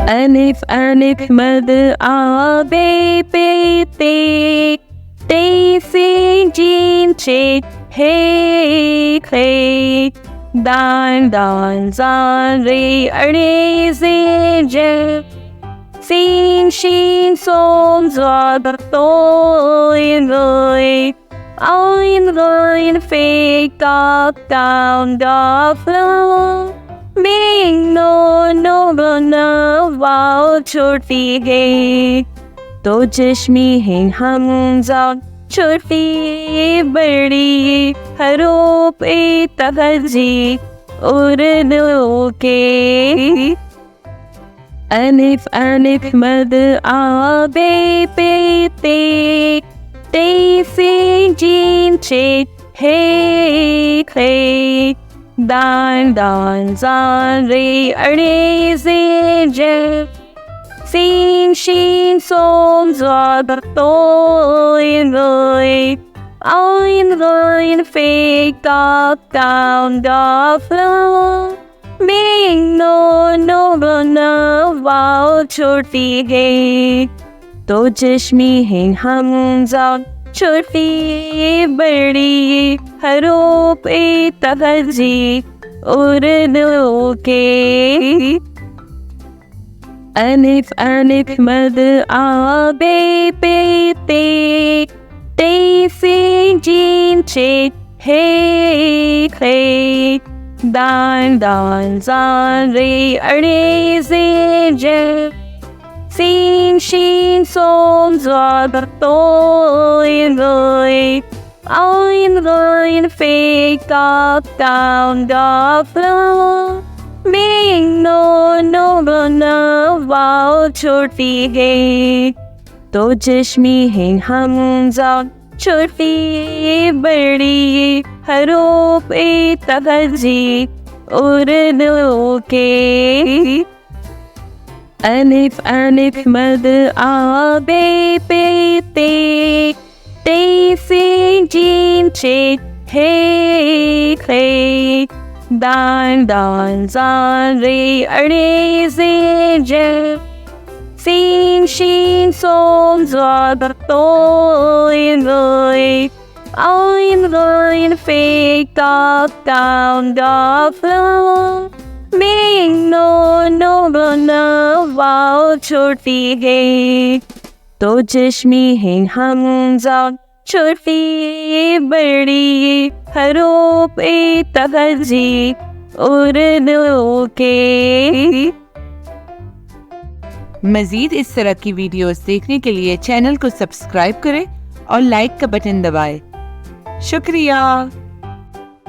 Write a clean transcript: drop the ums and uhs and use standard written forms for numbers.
Alif alif mad a be pe te te sin jim che hey hey dan dan zan re re zin je sin shin som za to in ein fake dog down the floor being no wow छोटी है तो चश्मी है हमजा छोटी बड़ी हरूप तहजी उर्दू के अलिफ अलिफ मद आ बे पे ते ते से जीम चे हे हे dan dan zan re re zin je sin shin som za to in ein fake dog down the floor being no wow छोटी है तो चश्मी है हमजा छोटी बड़ी हरूप तहजी उर्दू के अलिफ अलिफ मद आ बे पे ते ते से जीम चे हे हे dan dan zan re re zin je sin shin som za to in ein fake dog down the floor being no wow छोटी है तो चश्मी है हमजा छोटी बड़ी हरूप तहजी उर्दू के अलिफ अलिफ मद आ बे पे ते ते से जीम चे हे हे dan dan zan re re zin je sin shin som za to in ein fake dog down the floor being no wow छोटी है तो चश्मी है हमजा छोटी बड़ी हरूप तहजी उर्दू के। मज़ीद इस तरह की वीडियोस देखने के लिए चैनल को सब्सक्राइब करें और लाइक का बटन दबाएं। शुक्रिया।